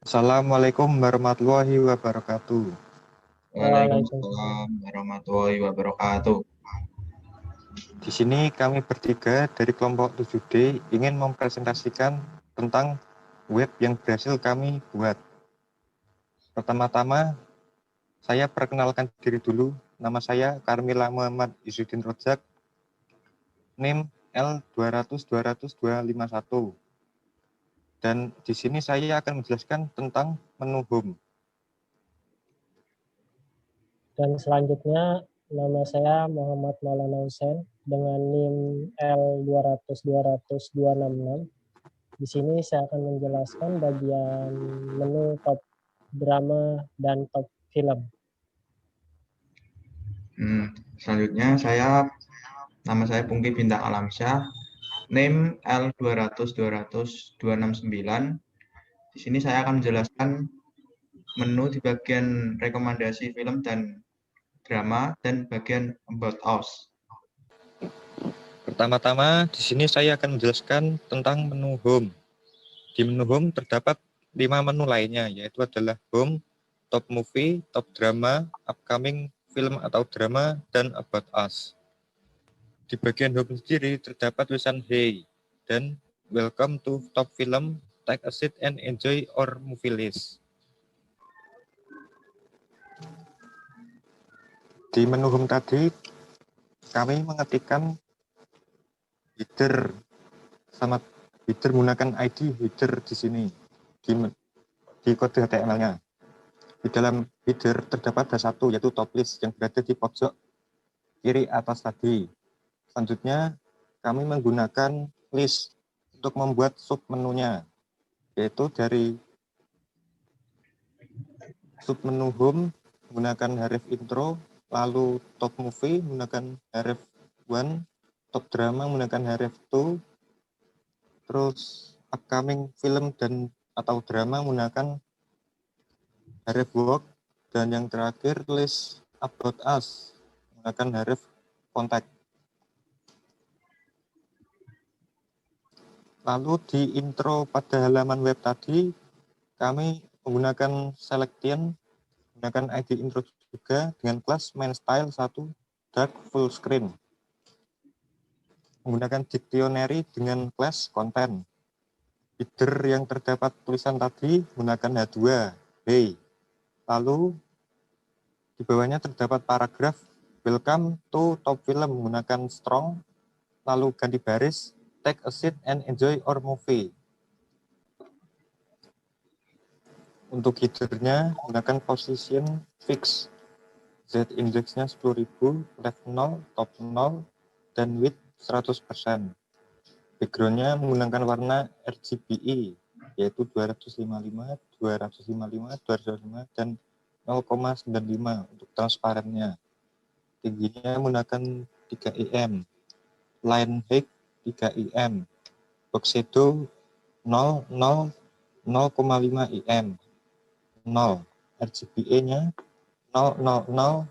Assalamualaikum warahmatullahi wabarakatuh. Waalaikumsalam. Waalaikumsalam warahmatullahi wabarakatuh. Di sini kami bertiga dari kelompok 7D ingin mempresentasikan tentang web yang berhasil kami buat. Pertama-tama, saya perkenalkan diri dulu. Nama saya Karmila Muhammad Izzuddin Rojak, NIM L200-200-251. Dan di sini saya akan menjelaskan tentang menu home. Dan selanjutnya nama saya Muhammad Maulana Hussein dengan NIM L200-200-266. Di sini saya akan menjelaskan bagian menu top drama dan top film. Selanjutnya nama saya Pungki Bintang Alamsyah, NIM L200-200-269. Di sini saya akan menjelaskan menu di bagian rekomendasi film dan drama dan bagian About Us. Pertama-tama, di sini saya akan menjelaskan tentang menu home. Di menu home terdapat 5 menu lainnya, yaitu adalah home, top movie, top drama, upcoming film atau drama, dan about us. Di bagian home sendiri terdapat tulisan hey dan welcome to top film, take a seat and enjoy our movie list. Di menu home tadi, kami mengetikkan header menggunakan ID header di sini di kode HTML-nya. Di dalam header terdapat ada satu, yaitu top list yang berada di pojok kiri atas tadi. Selanjutnya, kami menggunakan list untuk membuat sub menunya, yaitu dari sub menu home menggunakan href intro, lalu top movie menggunakan href 1, top drama menggunakan href 2, terus upcoming film dan atau drama menggunakan href work, dan yang terakhir list about us menggunakan href contact. Lalu di intro pada halaman web tadi, kami menggunakan selection, menggunakan ID intro juga dengan kelas main style 1 dark full screen. Menggunakan dictionary dengan kelas content. Header yang terdapat tulisan tadi menggunakan H2, hey. Lalu di bawahnya terdapat paragraf welcome to top film menggunakan strong, lalu ganti baris, take a seat and enjoy our movie. Untuk headernya menggunakan position fix, Z indexnya 10.000, left 0, top 0, dan width 100%. Backgroundnya menggunakan warna RGBE, yaitu 255, 255, 255, dan 0,95 untuk transparannya. Tingginya menggunakan 3 IM, line height 3 IM, box shadow 0, 0, 0,5 IM, 0, RGBA-nya 000 0,1.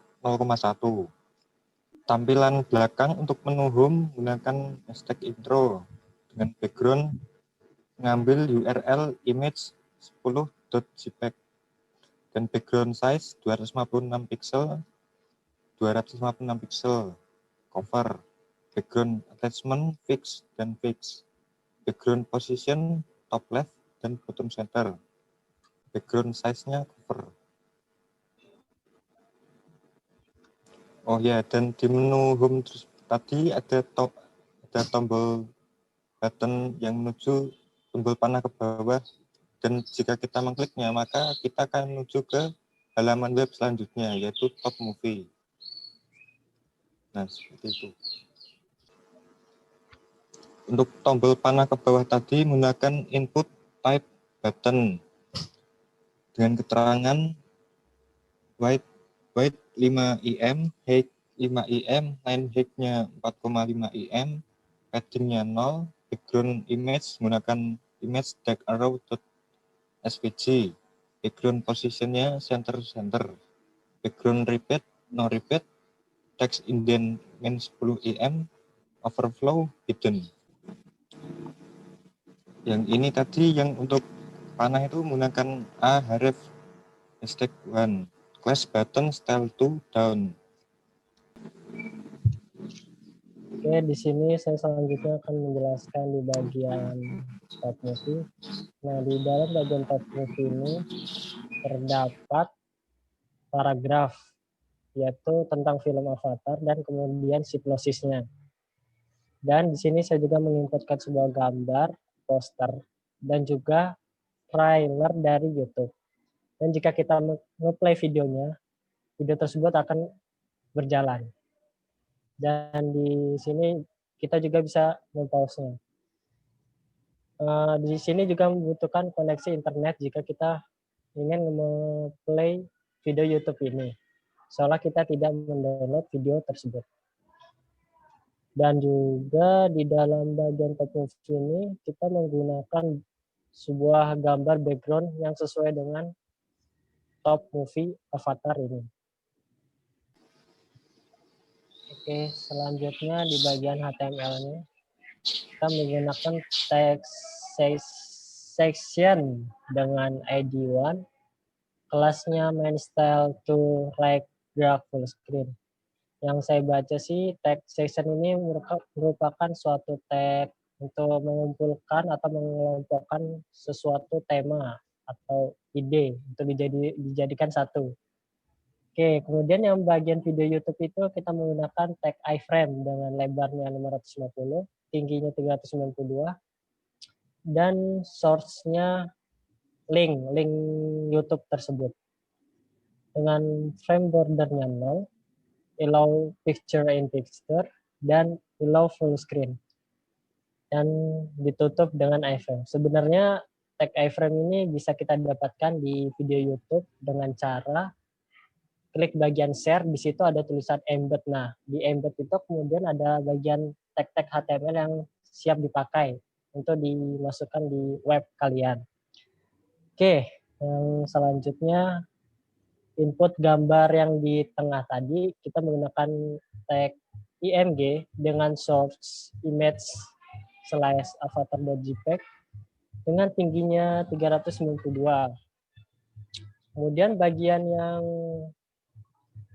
Tampilan belakang untuk menu home menggunakan hashtag intro dengan background mengambil URL image 10.jpg dan background size 256 pixel, 256 pixel, cover, background attachment fix dan fix, background position top left dan bottom center, background size-nya cover. Oh ya, dan di menu home tadi ada tombol button yang menuju tombol panah ke bawah, dan jika kita mengkliknya maka kita akan menuju ke halaman web selanjutnya, yaitu top movie. Nah, seperti itu. Untuk tombol panah ke bawah tadi menggunakan input type button dengan keterangan width 5 IM, height 5 IM, line height-nya 4,5 IM, padding-nya 0, background image menggunakan image dark arrow.svg, background position-nya center, background repeat, no repeat, text indent min 10 IM, overflow hidden. Yang ini tadi yang untuk panah itu menggunakan href #1, class button style to down. Oke, di sini saya selanjutnya akan menjelaskan di bagian top movie. Nah, di dalam bagian top movie ini terdapat paragraf, yaitu tentang film Avatar dan kemudian sinopsisnya. Dan di sini saya juga menginputkan sebuah gambar, poster, dan juga trailer dari YouTube. Dan jika kita nge-play videonya, video tersebut akan berjalan. Dan di sini kita juga bisa mempause-nya. Di sini juga membutuhkan koneksi internet jika kita ingin nge-play video YouTube ini. Soalnya kita tidak mendownload video tersebut. Dan juga di dalam bagian top movie ini kita menggunakan sebuah gambar background yang sesuai dengan top movie Avatar ini. Oke, selanjutnya di bagian HTML-nya kita menggunakan text section dengan ID1, kelasnya main style to right graph full screen. Yang saya baca sih tag section ini merupakan suatu tag untuk mengumpulkan atau mengelompokkan sesuatu tema atau ide untuk dijadikan satu. Oke, kemudian yang bagian video YouTube itu kita menggunakan tag iframe dengan lebarnya 550, tingginya 392, dan source-nya link YouTube tersebut. Dengan frame bordernya 0, allow picture in picture, dan allow full screen. Dan ditutup dengan iframe. Sebenarnya tag iframe ini bisa kita dapatkan di video YouTube dengan cara klik bagian share, di situ ada tulisan embed. Nah, di embed itu kemudian ada bagian tag-tag HTML yang siap dipakai untuk dimasukkan di web kalian. Oke, yang selanjutnya input gambar yang di tengah tadi, kita menggunakan tag img dengan source image / avatar.jpg dengan tingginya 392. Kemudian bagian yang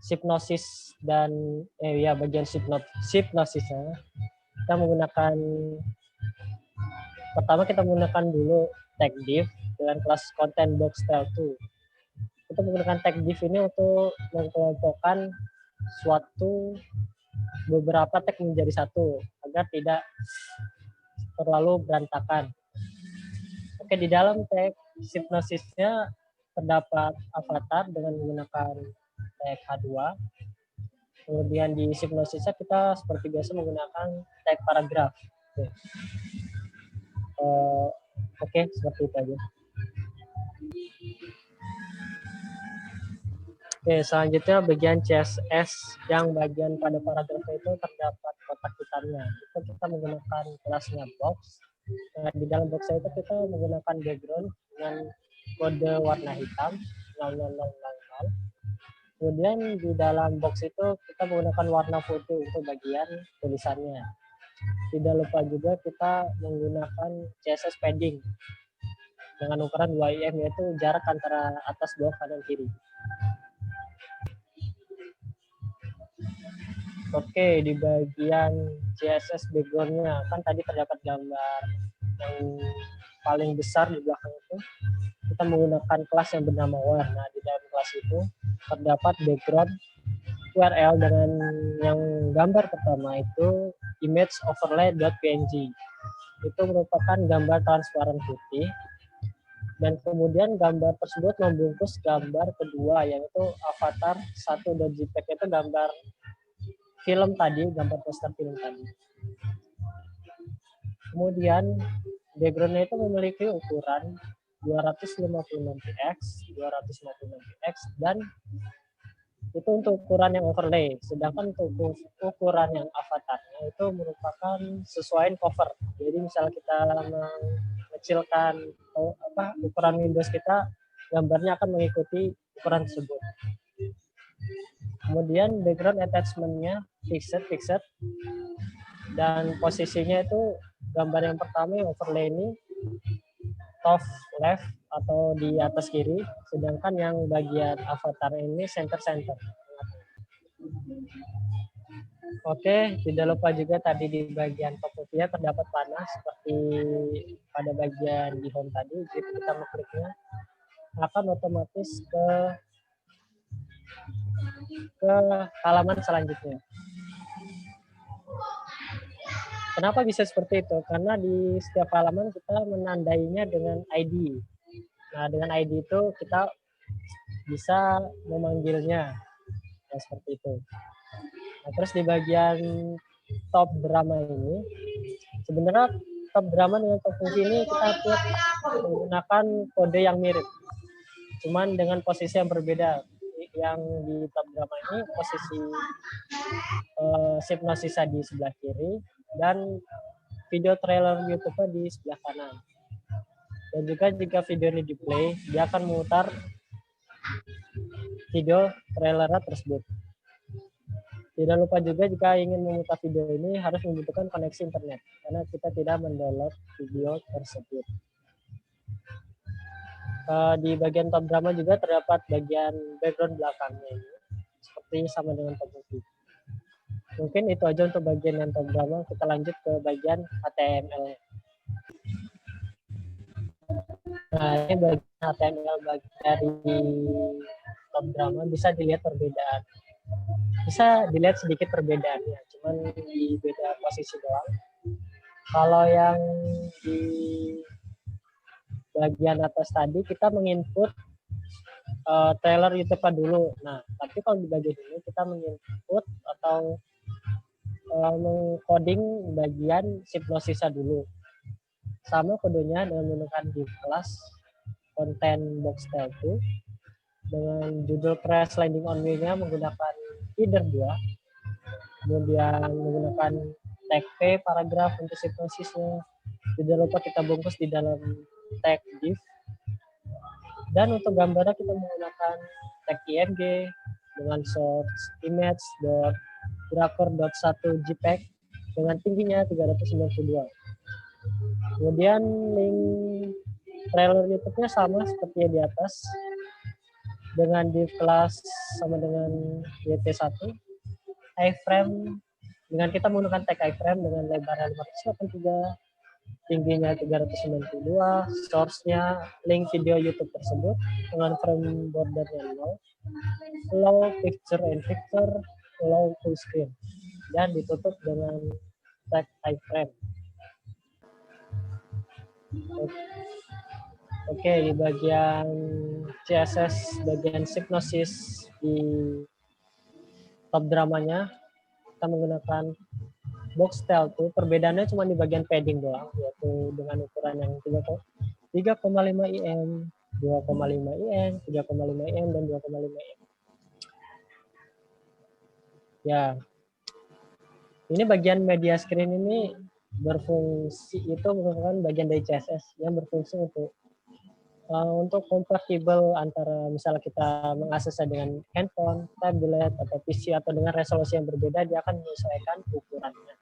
hipnosis dan bagian hipnosisnya kita menggunakan, pertama kita menggunakan dulu tag div dengan kelas content box style 2. Kita menggunakan tag div ini untuk mengelompokkan beberapa tag menjadi satu agar tidak terlalu berantakan. Oke, di dalam tag hipnosisnya terdapat avatar dengan menggunakan tag H2. Kemudian di hipnosisnya kita seperti biasa menggunakan tag paragraf. Oke, seperti itu aja. Oke, selanjutnya bagian CSS yang bagian pada paragraf itu terdapat kotak hitamnya. Itu kita menggunakan kelasnya box. Nah, di dalam box itu kita menggunakan background dengan kode warna hitam 0000. Kemudian di dalam box itu kita menggunakan warna putih untuk bagian tulisannya. Tidak lupa juga kita menggunakan CSS padding dengan ukuran 2 im, yaitu jarak antara atas, bawah, kanan, kiri. Oke, di bagian CSS background-nya kan tadi terdapat gambar yang paling besar di belakang itu. Kita menggunakan kelas yang bernama war. Nah, di dalam kelas itu terdapat background URL dengan yang gambar pertama itu image overlay.png. Itu merupakan gambar transparan putih. Dan kemudian gambar tersebut membungkus gambar kedua, yaitu avatar 1.jpg, itu gambar film tadi, gambar poster film tadi. Kemudian background-nya itu memiliki ukuran 256px, 256px, dan itu untuk ukuran yang overlay. Sedangkan untuk ukuran yang avatarnya itu merupakan sesuaian cover. Jadi misalnya kita mengecilkan ukuran Windows kita, gambarnya akan mengikuti ukuran tersebut. Kemudian background attachment-nya fixed, dan posisinya itu gambar yang pertama yang overlay ini top left atau di atas kiri, sedangkan yang bagian avatar ini center. Oke, tidak lupa juga tadi di bagian top movie terdapat panah seperti pada bagian di home tadi. Jika kita mengkliknya akan otomatis ke halaman selanjutnya. Kenapa bisa seperti itu? Karena di setiap halaman kita menandainya dengan ID. Nah, dengan ID itu kita bisa memanggilnya. Nah, seperti itu. Nah, terus di bagian top drama ini, sebenarnya top drama dengan top movie ini kita menggunakan kode yang mirip. Cuman dengan posisi yang berbeda. Yang di top drama ini posisi Hypnosisa di sebelah kiri dan video trailer YouTube di sebelah kanan. Dan juga jika video ini di play, dia akan memutar video trailer tersebut. Tidak lupa juga jika ingin memutar video ini harus membutuhkan koneksi internet karena kita tidak mendownload video tersebut. Di bagian top drama juga terdapat bagian background belakangnya ini, seperti sama dengan top movie. Mungkin itu aja untuk bagian yang top drama. Kita lanjut ke bagian HTML. Nah, ini bagian HTML dari top drama bisa dilihat perbedaan. Bisa dilihat sedikit perbedaannya, cuman di beda posisi doang. Kalau yang di bagian atas tadi kita menginput trailer YouTube dulu. Nah, tapi kalau di bagian ini kita menginput atau mengcoding bagian Hypnosisa dulu. Sama kodenya dengan menggunakan div class content box style 2 dengan judul crash landing on me-nya menggunakan header 2. Kemudian menggunakan tag P paragraf untuk Hypnosisnya. Tidak lupa kita bungkus di dalam tag div. Dan untuk gambarnya kita menggunakan tag img dengan source image.grakor.1 JPEG dengan tingginya 392. Kemudian link trailer YouTube-nya sama seperti yang di atas dengan div class sama dengan YT1. iframe dengan kita menggunakan tag iframe dengan lebarnya 583, tingginya 392, source-nya link video YouTube tersebut dengan frame bordernya 0, low picture in picture, low full screen, dan ditutup dengan tag iframe. Oke, di bagian CSS, bagian Hypnosis di top dramanya, kita menggunakan box style 2. Perbedaannya cuma di bagian padding doang, yaitu dengan ukuran yang 3,5 IM, 2,5 IM, 3,5 IM, dan 2,5 IM. Ya, ini bagian media screen ini berfungsi, itu merupakan bagian dari CSS yang berfungsi untuk kompatibel antara misalnya kita mengaksesnya dengan handphone, tablet, atau PC, atau dengan resolusi yang berbeda, dia akan menyesuaikan ukurannya.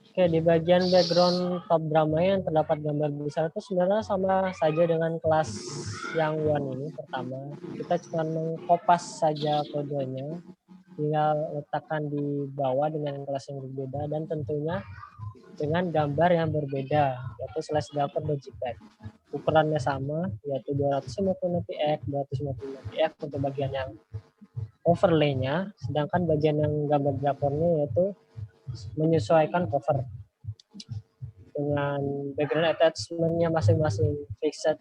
Oke, di bagian background top drama yang terdapat gambar besar itu sebenarnya sama saja dengan kelas yang one ini. Pertama, kita cuma mengkopas saja kodenya, tinggal letakkan di bawah dengan kelas yang berbeda, dan tentunya dengan gambar yang berbeda, yaitu /grakor.jpg. Ukurannya sama, yaitu 250px, 250px untuk bagian yang overlay-nya, sedangkan bagian yang gambar grafornya yaitu menyesuaikan cover. Dengan background attachment-nya masing-masing fixed,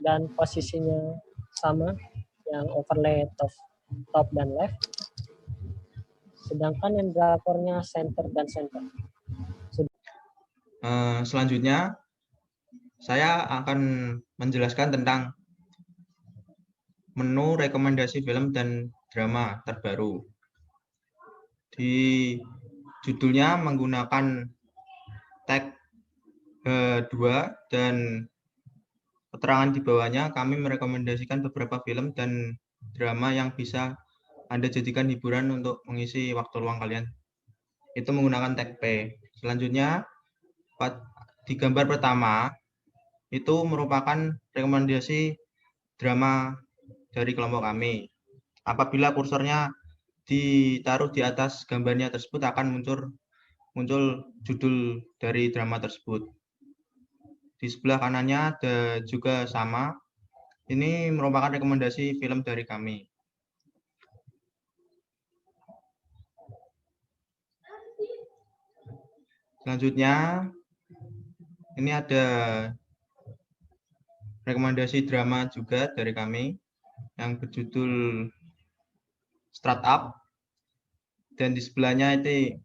dan posisinya sama, yang overlay top dan left, sedangkan yang grafornya center dan center. Selanjutnya, saya akan menjelaskan tentang menu rekomendasi film dan drama terbaru. Di judulnya menggunakan tag 2 dan keterangan di bawahnya, kami merekomendasikan beberapa film dan drama yang bisa Anda jadikan hiburan untuk mengisi waktu luang kalian. Itu menggunakan tag P. Selanjutnya, di gambar pertama itu merupakan rekomendasi drama dari kelompok kami. Apabila kursornya ditaruh di atas gambarnya tersebut akan muncul judul dari drama tersebut. Di sebelah kanannya ada juga sama. Ini merupakan rekomendasi film dari kami. Selanjutnya, ini ada rekomendasi drama juga dari kami yang berjudul Startup. Dan di sebelahnya itu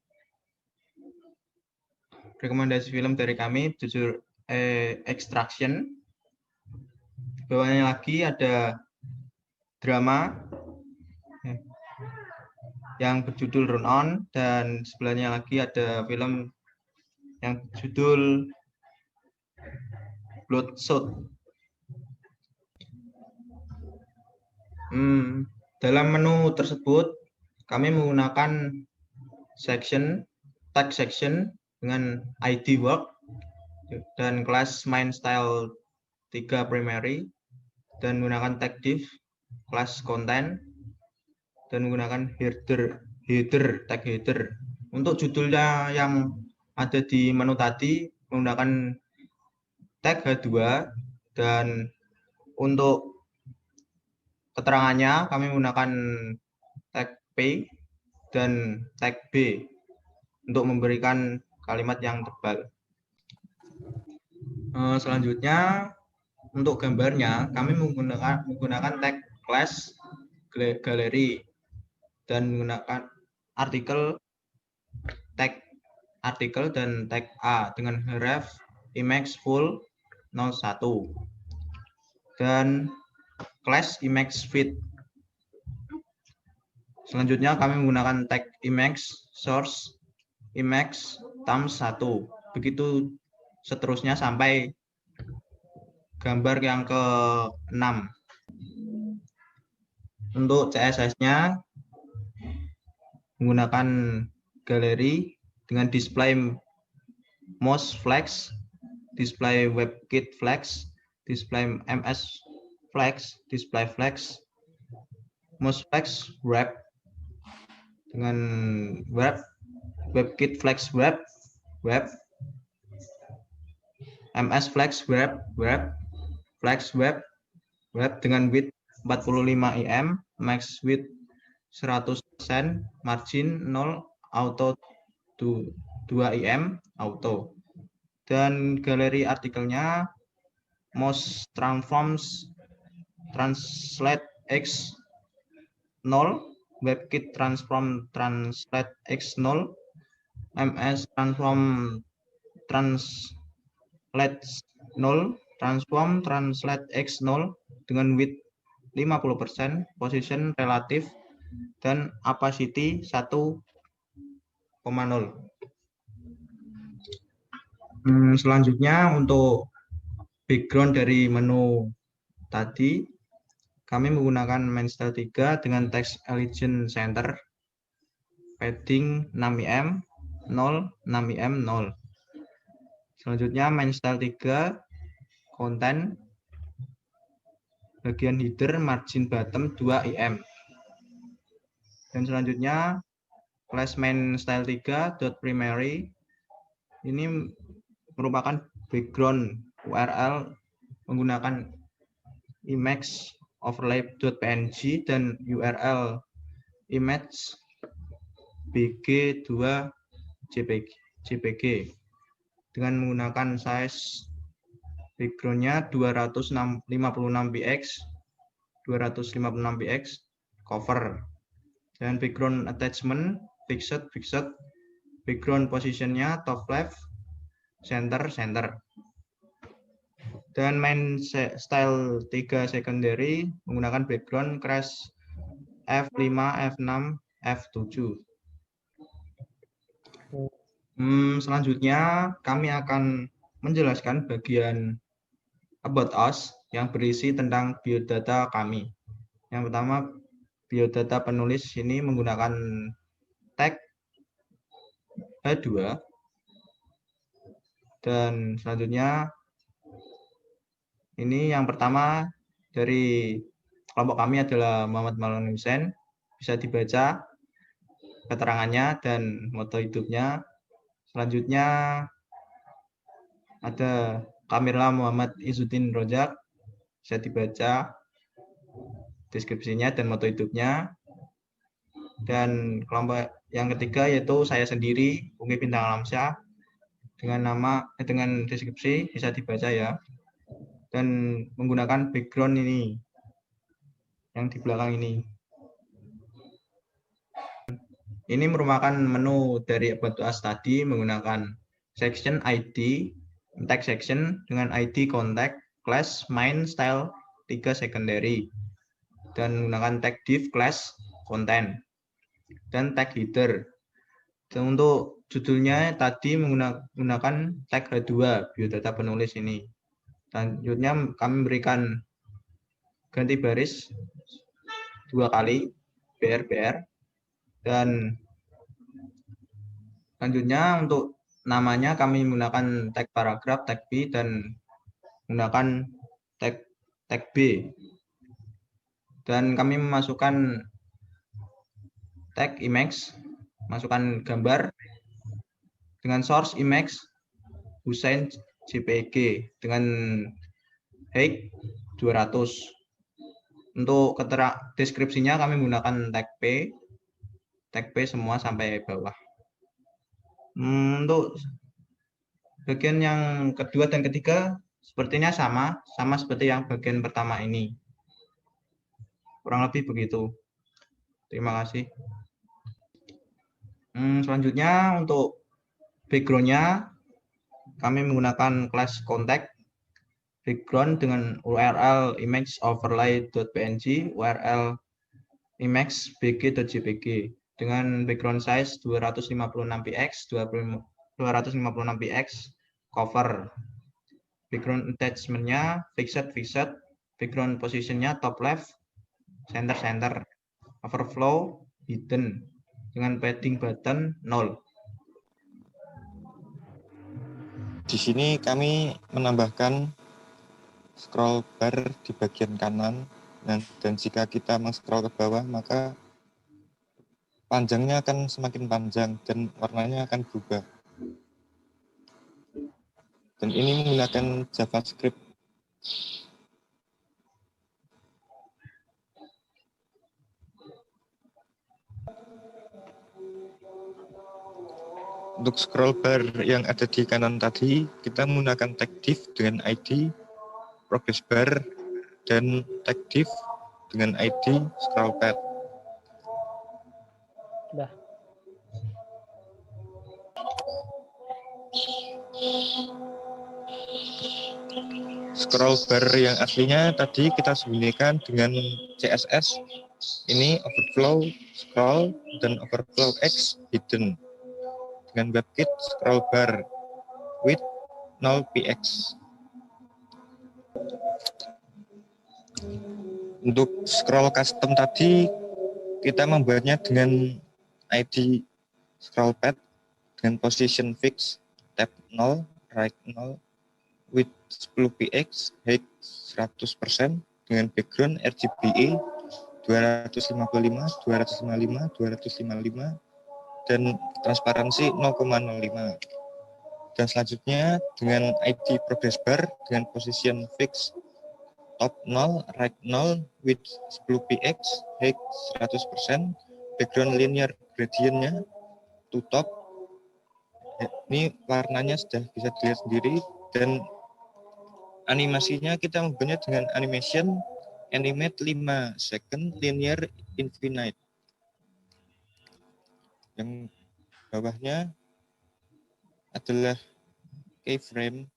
rekomendasi film dari kami berjudul Extraction. Di bawahnya lagi ada drama yang berjudul Run On, dan sebelahnya lagi ada film yang berjudul Bloodshot. Dalam menu tersebut kami menggunakan tag section dengan ID work dan kelas main style 3 primary, dan menggunakan tag div kelas content, dan menggunakan tag header. Untuk judulnya yang ada di menu tadi menggunakan tag H2, dan untuk keterangannya kami menggunakan tag P dan tag B untuk memberikan kalimat yang tebal. Selanjutnya untuk gambarnya kami menggunakan tag class galeri dan menggunakan tag artikel dan tag A dengan ref image full 01 dan class image fit. Selanjutnya kami menggunakan tag image source image times 1. Begitu seterusnya sampai gambar yang ke-6. Untuk CSS-nya menggunakan galeri dengan display mouse flex, display WebKit flex, display MS flex, display flex, mouse flex wrap dengan WebKit flex wrap, MS flex wrap, flex wrap dengan width 45 im, max width 100%, margin 0, auto 2 im, auto. Dan galeri artikelnya mouse transforms translate x 0, WebKit transform translate x 0, MS transform translate 0, transform translate x 0 dengan width 50%, position relatif, dan opacity 1,0. Selanjutnya untuk background dari menu tadi kami menggunakan main style 3 dengan text allegiance center, padding 6 im, 0, 6 im, 0. Selanjutnya main style 3 content, bagian header margin bottom 2 im. Dan selanjutnya class main style 3 .primary ini merupakan background URL menggunakan image overlay.png dan URL image bg2 jpg dengan menggunakan size backgroundnya 256 px cover, dan background attachment fixed, background positionnya top left, center, dan main style 3 secondary menggunakan background crash F5, F6, F7. Selanjutnya kami akan menjelaskan bagian about us yang berisi tentang biodata kami. Yang pertama, biodata penulis ini menggunakan tag H2, Dan selanjutnya ini yang pertama dari kelompok kami adalah Muhammad Maulana Hussein. Bisa dibaca keterangannya dan moto hidupnya. Selanjutnya ada Kamirla Muhammad Izzuddin Rojak. Bisa dibaca deskripsinya dan moto hidupnya. Dan kelompok yang ketiga yaitu saya sendiri, Umi Bintang Alamsyah, dengan deskripsi bisa dibaca ya. Dan menggunakan background ini yang di belakang ini. Ini merupakan menu dari ABATUAS tadi menggunakan section ID, tag section dengan ID contact, class, main, style, 3 secondary. Dan menggunakan tag div, class, content. Dan tag header. Dan untuk judulnya tadi menggunakan tag H2, biodata penulis ini. Selanjutnya kami berikan ganti baris 2 kali, BR. Dan selanjutnya untuk namanya kami menggunakan tag paragraf, tag B, dan menggunakan tag B. Dan kami memasukkan tag image, masukkan gambar dengan source image Hussein JPG dengan height 200. Untuk deskripsinya kami menggunakan tag P semua sampai bawah. Untuk bagian yang kedua dan ketiga sepertinya sama seperti yang bagian pertama ini. Kurang lebih begitu. Terima kasih. Selanjutnya untuk background-nya kami menggunakan class contact background dengan URL image overlay.png, URL image bg.jpg dengan background size 256px, 256px, cover. Background attachment-nya fixed, background position-nya top left, center, overflow, hidden, dengan padding button 0. Di sini kami menambahkan scroll bar di bagian kanan, dan jika kita men-scroll ke bawah, maka panjangnya akan semakin panjang dan warnanya akan berubah. Dan ini menggunakan JavaScript. Untuk scroll bar yang ada di kanan tadi, kita menggunakan tag div dengan ID, progress bar, dan tag div dengan ID scroll pad. Udah. Scroll bar yang aslinya tadi kita sembunyikan dengan CSS. Ini overflow, scroll, dan overflow X hidden. Dengan WebKit scroll bar width 0px. Untuk scroll custom tadi kita membuatnya dengan ID scroll pad dengan position fix, tab 0, right 0, width 10px, height 100% dengan background RGBA 255, 255, 255, dan transparansi 0,05. Dan selanjutnya dengan ID progress bar dengan position fix, top 0, right 0, width 10px, height 100%, background linear gradient-nya to top. Ini warnanya sudah bisa dilihat sendiri, dan animasinya kita membuatnya dengan animation animate 5 second linear infinite. Yang bawahnya adalah keyframe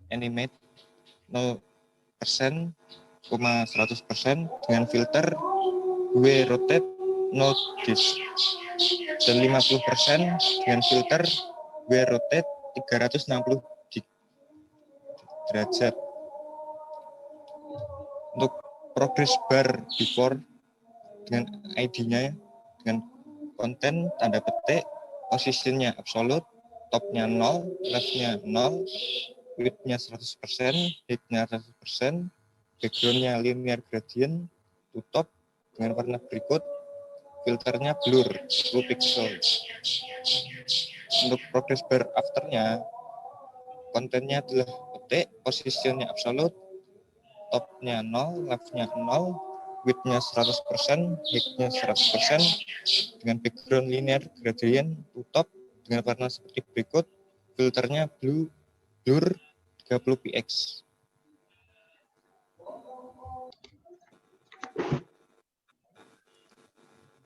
animate 0%, 100% dengan filter W rotate 0 disk, dan 50% dengan filter W rotate 360 derajat. Untuk progress bar before dengan ID-nya dengan konten tanda petik, posisinya absolute, topnya 0, leftnya 0, width-nya 100%, height-nya 100%, background-nya linear gradient to top dengan warna berikut, filternya blur 10 pixel. Untuk progress bar afternya, kontennya adalah petik, positionnya absolute, topnya 0, leftnya 0, width-nya 100%, height-nya 100%, dengan background linear gradient to top dengan warna seperti berikut, filternya blur 30 px.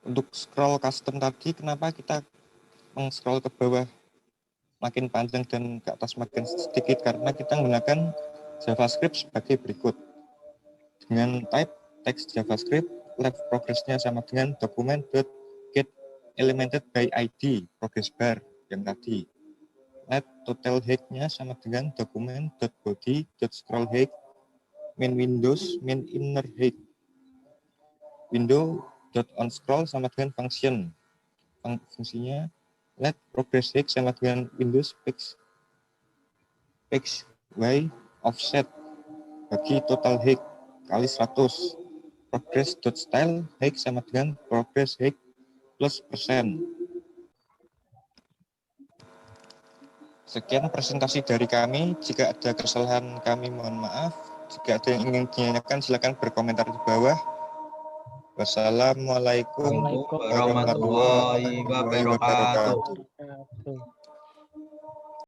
Untuk scroll custom tadi, kenapa kita scroll ke bawah makin panjang dan ke atas makin sedikit? Karena kita menggunakan JavaScript sebagai berikut. Dengan type text JavaScript, left progress-nya sama dengan document.get elemented by ID progress bar yang tadi. Let total height-nya sama dengan document.body.scroll height min windows min inner height. Window.onScroll sama dengan function. Fungsinya let progress height sama dengan windows x y offset bagi total height kali 100. Progress.style height sama dengan progress height plus persen. Sekian presentasi dari kami. Jika ada kesalahan kami mohon maaf. Jika ada yang ingin ditanyakan silakan berkomentar di bawah. Wassalamualaikum Waalaikumsalam warahmatullahi wabarakatuh. warahmatullahi wabarakatuh. wabarakatuh.